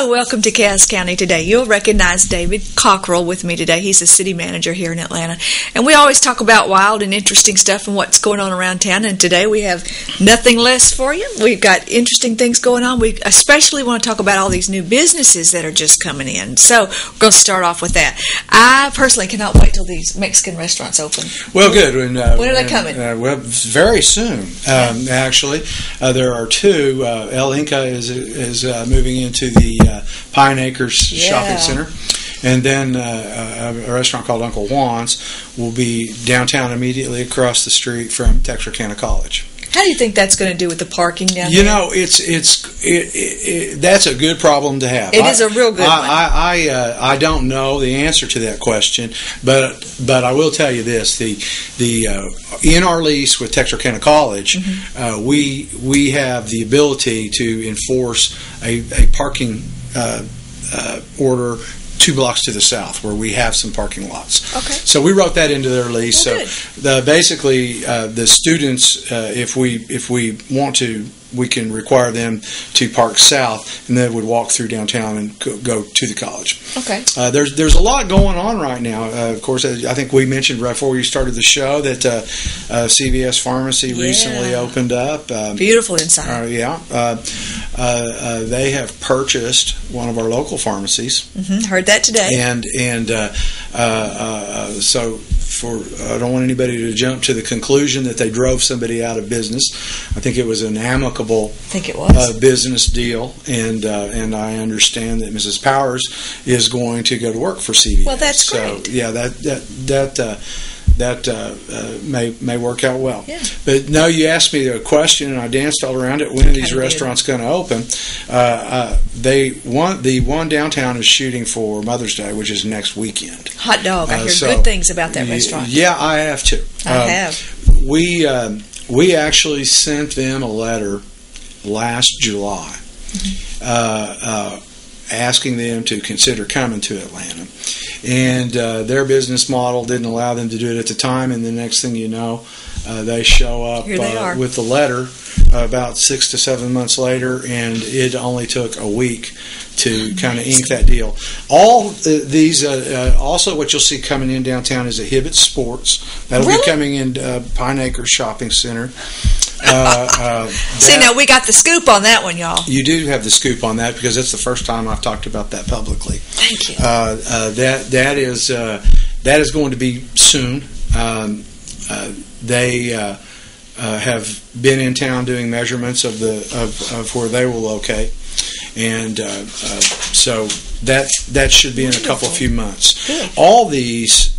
Hello, welcome to Cass County Today. You'll recognize David Cockrell with me today. He's the city manager here in Atlanta. And we always talk about wild and interesting stuff and what's going on around town. And today we have nothing less for you. We've got interesting things going on. We especially want to talk about all these new businesses that are just coming in. So we're going to start off with that. I personally cannot wait till these Mexican restaurants open. Well, good. When are they coming? Well, very soon, actually. There are two. El Inca is moving into the Pine Acres Shopping Center. And then a restaurant called Uncle Juan's will be downtown immediately across the street from Texarkana College. How do you think that's going to do with the parking down there? You know, that's a good problem to have. It is a real good one. I don't know the answer to that question, but I will tell you this: the in our lease with Texarkana College, we have the ability to enforce a parking order 2 blocks to the south, where we have some parking lots. Okay. So we wrote that into their lease. Well, so basically, the students, if we want to, we can require them to park south, and they would walk through downtown and go to the college. Okay. There's a lot going on right now. Of course, I think we mentioned right before we started the show that CVS Pharmacy recently opened up. Beautiful inside. They have purchased one of our local pharmacies. Heard that today. And so I don't want anybody to jump to the conclusion that they drove somebody out of business. I think it was an amicable business deal, and I understand that Mrs. Powers is going to go to work for CVS. Well, that's great. So yeah, that may work out well. Yeah. But no, you asked me a question, and I danced all around it. When are these restaurants going to open? The one downtown is shooting for Mother's Day, which is next weekend. Hot dog. I hear good things about that restaurant. Yeah, I have too. I have. We actually sent them a letter last July asking them to consider coming to Atlanta. And their business model didn't allow them to do it at the time, and the next thing you know, they show up with the letter about 6 to 7 months later, and it only took a week to kind of ink that deal. All these, also what you'll see coming in downtown is a Hibbett Sports. That'll be coming in Pine Acres Shopping Center. See, now we got the scoop on that one, y'all. You do have the scoop on that because that's the first time I've talked about that publicly. Thank you. That is going to be soon. They have been in town doing measurements of where they will locate, and so that should be in a few months. Good. All these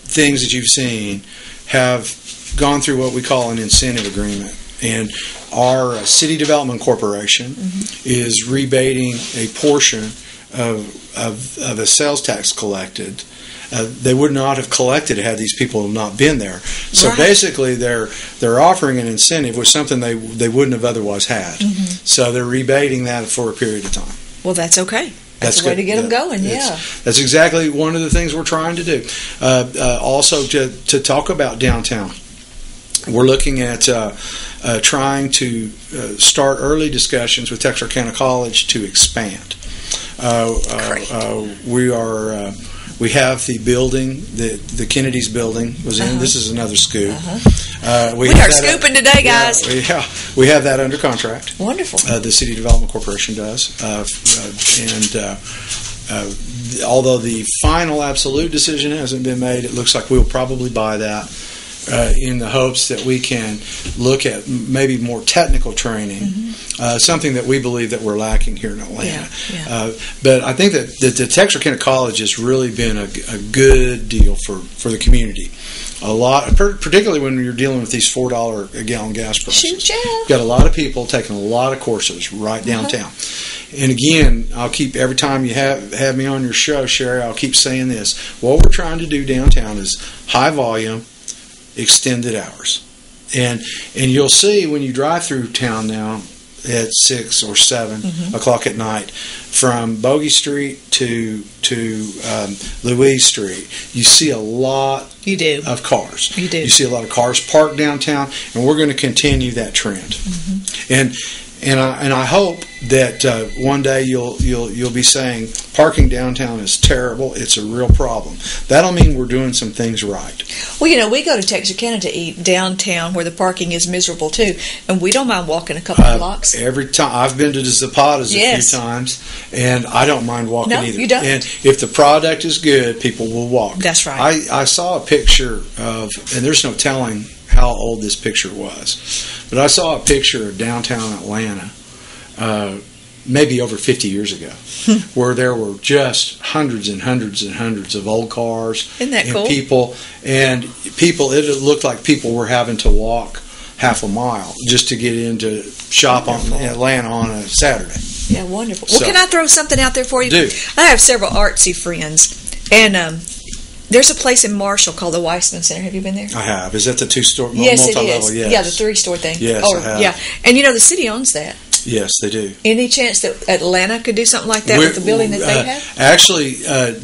things that you've seen have gone through what we call an incentive agreement, and our City Development Corporation is rebating a portion of a sales tax collected. They would not have collected it had these people not been there. So basically, they're offering an incentive with something they wouldn't have otherwise had. So they're rebating that for a period of time. Well, that's okay. That's a way to get them going. That's exactly one of the things we're trying to do. Also, to talk about downtown, we're looking at trying to start early discussions with Texarkana College to expand. We have the building, the Kennedy's building was in. This is another scoop. We are scooping today, guys. We have that under contract. Wonderful. The City Development Corporation does. Although the final absolute decision hasn't been made, it looks like we'll probably buy that. In the hopes that we can look at maybe more technical training, something that we believe that we're lacking here in Atlanta. But I think that the Texarkana College has really been a good deal for the community. A lot, particularly when you're dealing with these $4 a gallon gas prices. You've got a lot of people taking a lot of courses right downtown. And again, I'll keep, every time you have me on your show, Sherry, I'll keep saying this. What we're trying to do downtown is high volume, extended hours, and you'll see when you drive through town now at 6 or 7 o'clock at night, from Bogey Street to Louise Street, you see a lot of cars. You see a lot of cars parked downtown, and we're going to continue that trend. And I hope that one day you'll be saying parking downtown is terrible. It's a real problem. That'll mean we're doing some things right. Well, we go to Texarkana to eat downtown where the parking is miserable too, and we don't mind walking a couple of blocks. Every time I've been to Zapata's a few times, and I don't mind walking either. You don't. And if the product is good, people will walk. That's right. I saw a picture of, and there's no telling how old this picture was, but I saw a picture of downtown Atlanta maybe over 50 years ago, where there were just hundreds and hundreds and hundreds of old cars. Isn't that and cool? People, it looked like people were having to walk half a mile just to get into shop in Atlanta on a Saturday. Yeah, wonderful. Well, can I throw something out there for you? Do. I have several artsy friends, and there's a place in Marshall called the Weissman Center. Have you been there? I have. Is that the two-store, yes, multi-level? It is. Yes. Yeah, the three-store thing. Yes, I have. Yeah, and the city owns that. Yes, they do. Any chance that Atlanta could do something like that with the building that they have? Actually,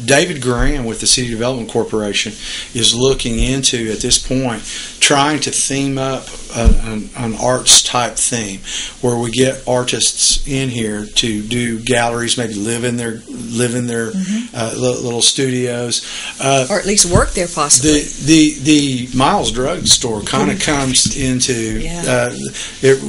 David Graham with the City Development Corporation is looking into, at this point, trying to theme up an arts type theme where we get artists in here to do galleries, maybe live in their little studios, or at least work there possibly. The Miles Drug Store kind of comes into.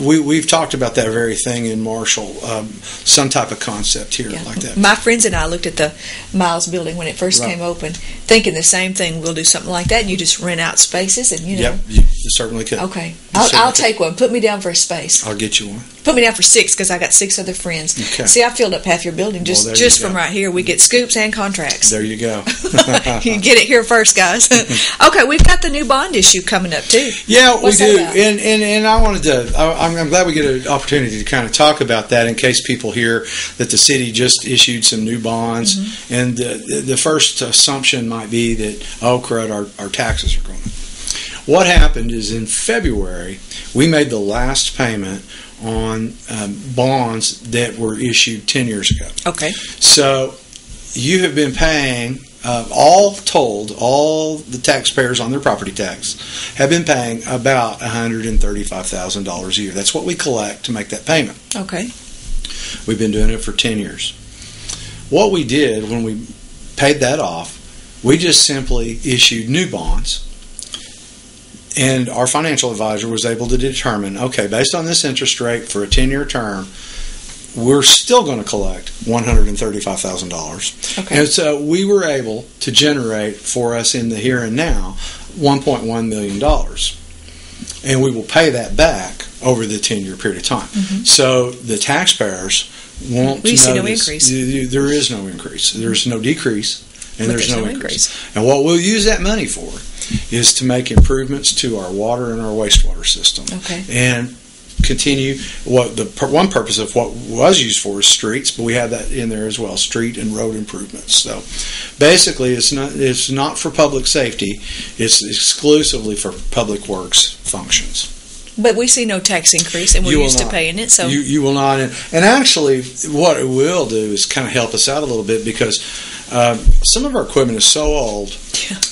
We've talked about that very thing in Marshall, some type of concept here like that. My friends and I looked at the Miles building when it first came open, thinking the same thing. We'll do something like that, and you just rent out spaces, and Yep, you certainly could. Okay, I'll take one. Put me down for a space. I'll get you one. Put me down for 6 because I got 6 other friends. Okay. See, I filled up half your building just from right here. We get scoops and contracts. There you go. You get it here first, guys. Okay, we've got the new bond issue coming up too. Yeah, we do. And I wanted to. I'm glad we get an opportunity to kind of talk about that in case people hear that the city just issued some new bonds, and the first assumption might be that crud, our taxes are going up. What happened is in February we made the last payment on bonds that were issued 10 years ago. Okay. So you have been paying, all told, all the taxpayers on their property tax have been paying about $135,000 a year. That's what we collect to make that payment. Okay. We've been doing it for 10 years. What we did when we paid that off, we just simply issued new bonds. And our financial advisor was able to determine, okay, based on this interest rate for a 10-year term, we're still going to collect $135,000. Okay. And so we were able to generate for us in the here and now $1.1 million. And we will pay that back over the 10-year period of time. So the taxpayers won't notice. See no increase. There is no increase. There's no decrease. And there's no increase. increase. And what we'll use that money for is to make improvements to our water and our wastewater system. Okay. And continue what the one purpose of what was used for is streets, but we have that in there as well, street and road improvements. So basically it's not for public safety, it's exclusively for public works functions. But we see no tax increase, and we're used to paying it. So you will not. And actually, what it will do is kind of help us out a little bit because some of our equipment is so old,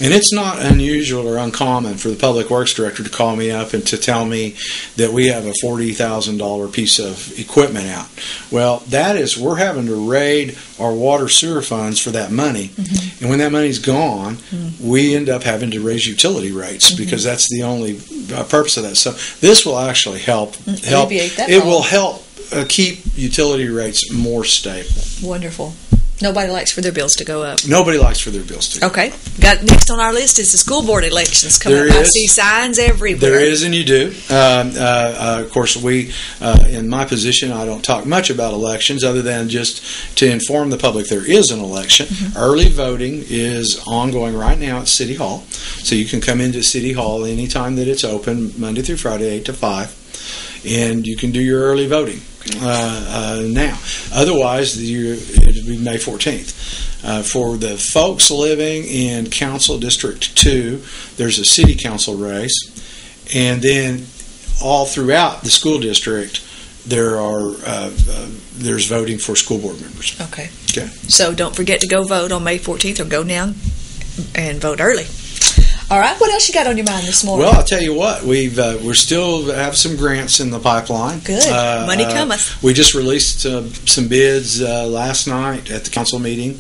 and it's not unusual or uncommon for the public works director to call me up and to tell me that we have a $40,000 piece of equipment out. Well, that is, we're having to raid our water sewer funds for that money, and when that money's gone, we end up having to raise utility rates because that's the only purpose of that. So this will actually help. Alleviate that it will help keep utility rates more stable. Wonderful. Nobody likes for their bills to go up. Nobody likes for their bills to go up. Okay. Got next on our list is the school board elections coming up. I see signs everywhere. There is, and you do. Of course, we, in my position, I don't talk much about elections other than just to inform the public there is an election. Early voting is ongoing right now at City Hall. So you can come into City Hall anytime that it's open, Monday through Friday, 8 to 5. And you can do your early voting now. Otherwise, it'll be May 14th. For the folks living in Council District 2, there's a city council race. And then all throughout the school district, there's voting for school board members. Okay. Okay. So don't forget to go vote on May 14th, or go now and vote early. All right. What else you got on your mind this morning? Well, I'll tell you what. We're still have some grants in the pipeline. Good. Money cometh. We just released some bids last night at the council meeting.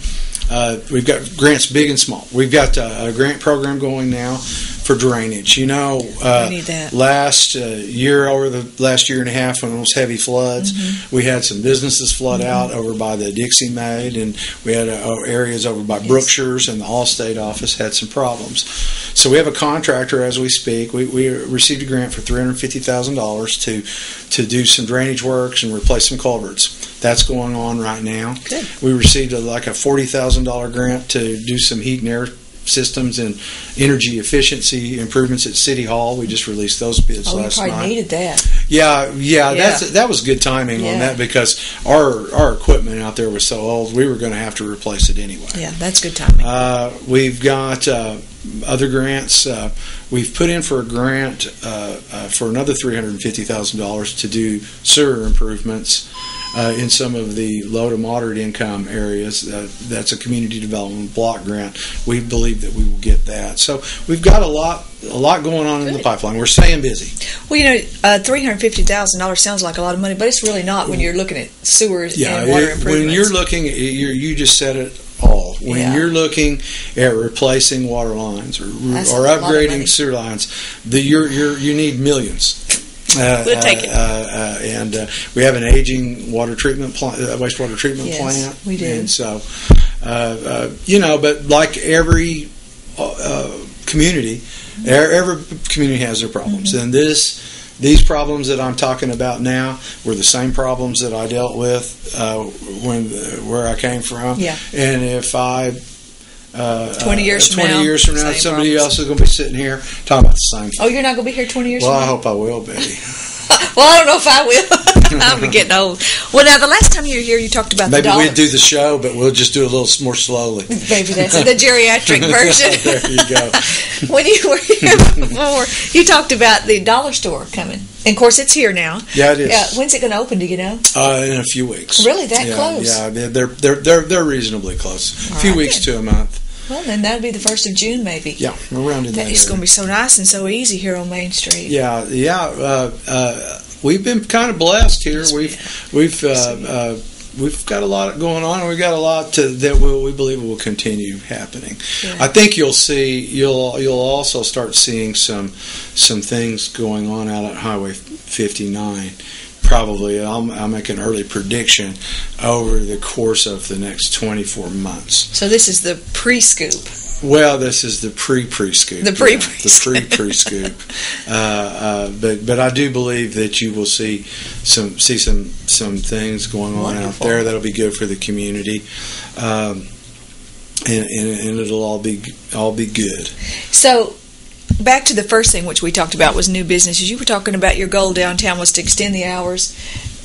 We've got grants big and small. We've got a grant program going now for drainage. You know, we need that. over the last year and a half, when it was heavy floods, we had some businesses flood out over by the Dixie Maid, and we had areas over by Brookshire's, and the Allstate office had some problems. So we have a contractor as we speak. We received a grant for $350,000 to do some drainage works and replace some culverts. That's going on right now. Good. We received a $40,000 grant to do some heat and air systems and energy efficiency improvements at City Hall. We just released those bids last night. You probably needed that. Yeah. That was good timing on that, because our equipment out there was so old, we were going to have to replace it anyway. Yeah, that's good timing. We've got other grants. We've put in for a grant for another $350,000 to do sewer improvements in some of the low to moderate income areas. That's a community development block grant. We believe that we will get that. So we've got a lot going on in the pipeline. We're staying busy. Well, $350,000 sounds like a lot of money, but it's really not when you're looking at sewers and water improvements. When you're looking, you just said it all. When you're looking at replacing water lines or upgrading sewer lines, you need millions. We'll take it. And we have an aging wastewater treatment plant. We do. And so, but like every community, every community has their problems. And these problems that I'm talking about now were the same problems that I dealt with where I came from. Yeah. And if 20 years from now, somebody else is going to be sitting here talking about the same thing. Oh, you're not going to be here 20 years from now? Well, I hope I will, Betty. Well, I don't know if I will. I'll be getting old. Well, now, the last time you were here, you talked about the dollar. Maybe we'd do the show, but we'll just do a little more slowly. Maybe that's the geriatric version. There you go. When you were here before, you talked about the dollar store coming. And, of course, it's here now. Yeah, it is. When's it going to open, do you know? In a few weeks. Really, that close? Yeah, they're reasonably close. A few weeks to a month. Well, then that would be the 1st of June, maybe. Yeah, around in that It's going to be so nice and so easy here on Main Street. Yeah. We've been kind of blessed here. We've got a lot going on, and we've got a lot that we believe will continue happening. Yeah. I think you'll also start seeing some things going on out at Highway 59. Probably, I'll make an early prediction over the course of the next 24 months. So this is the pre-scoop. Well, this is the pre-scoop. The pre-scoop. The pre-scoop. But I do believe that you will see some things going on out there that'll be good for the community, and it'll all be good. So, back to the first thing which we talked about was new businesses. You were talking about your goal downtown was to extend the hours.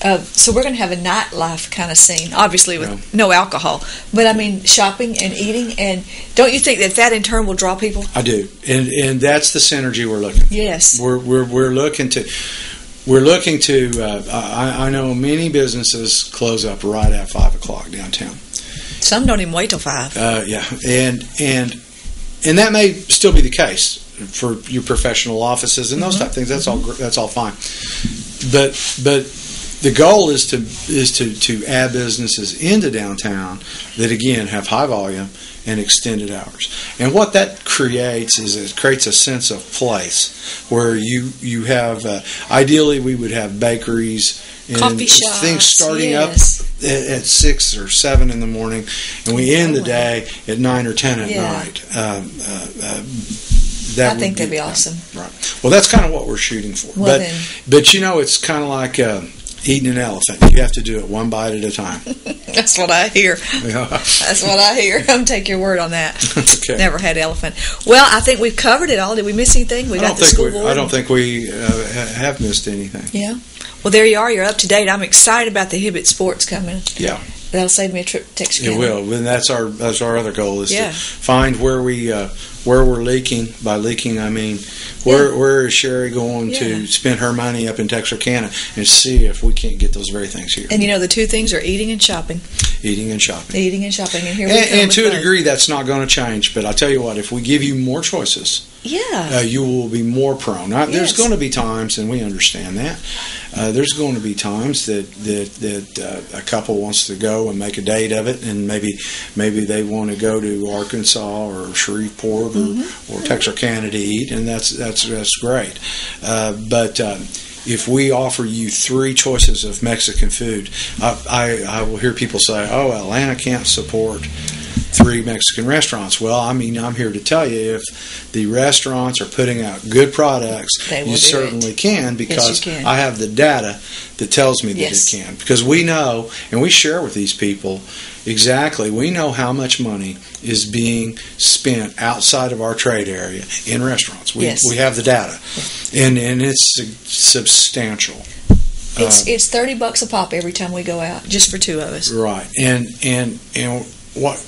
So we're going to have a nightlife kind of scene, obviously with no alcohol. But I mean, shopping and eating, and don't you think that in turn will draw people? I do, and that's the synergy we're looking for. Yes, we're looking to. I know many businesses close up right at 5 o'clock downtown. Some don't even wait till 5. Yeah, and that may still be the case for your professional offices and those type of things. That's all fine. But the goal is to add businesses into downtown that again have high volume and extended hours. And what that creates is it creates a sense of place where you have ideally we would have bakeries and coffee shops, things starting up at 6 or 7 in the morning, and we end the day at 9 or 10 at night. I think that'd be awesome. Right. Well, that's kind of what we're shooting for. But it's kind of like eating an elephant. You have to do it one bite at a time. That's what I hear. That's what I hear. I'm going to take your word on that. Okay. Never had elephant. Well, I think we've covered it all. Did we miss anything? I don't think we have missed anything. Yeah. Well, there you are. You're up to date. I'm excited about the Hibbett Sports coming. Yeah. That'll save me a trip to Texarkana. It will. And that's our other goal is to find where we're leaking. By leaking, I mean where is Sherry going to spend her money up in Texarkana, and see if we can't get those very things here. And the two things are eating and shopping. Eating and shopping. Eating and shopping. And here we come. And to a degree, that's not going to change. But I tell you what, if we give you more choices Yeah. You will be more prone. Now, there's Yes. going to be times, and we understand that. There's going to be times that a couple wants to go and make a date of it, and maybe they want to go to Arkansas or Shreveport or Texarkana to eat, and that's great. But if we offer you 3 choices of Mexican food, I will hear people say, "Oh, Atlanta can't support 3 Mexican restaurants." Well, I mean, I'm here to tell you, if the restaurants are putting out good products, you certainly can, because Yes, you can. I have the data that tells me that Yes. it can. Because we know, and we share with these people exactly, we know how much money is being spent outside of our trade area in restaurants. We have the data, and it's substantial. It's $30 a pop every time we go out, just for 2 of us. Right, and what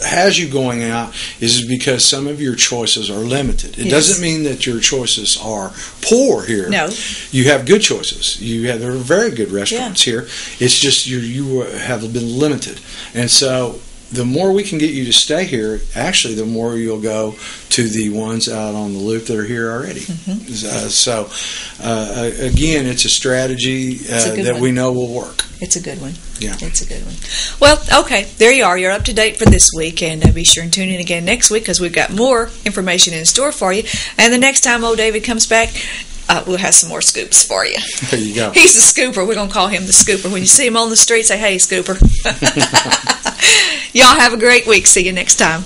has you going out is because some of your choices are limited. It doesn't mean that your choices are poor here. No. You have good choices. There are very good restaurants here. It's just you have been limited. And so the more we can get you to stay here, actually, the more you'll go to the ones out on the loop that are here already. Again, it's a strategy that we know will work. It's a good one. Yeah. It's a good one. Well, okay, there you are. You're up to date for this week, and be sure and tune in again next week, because we've got more information in store for you. And the next time old David comes back, we'll have some more scoops for you. There you go. He's the scooper. We're going to call him the scooper. When you see him on the street, say, "Hey, scooper." Y'all have a great week. See you next time.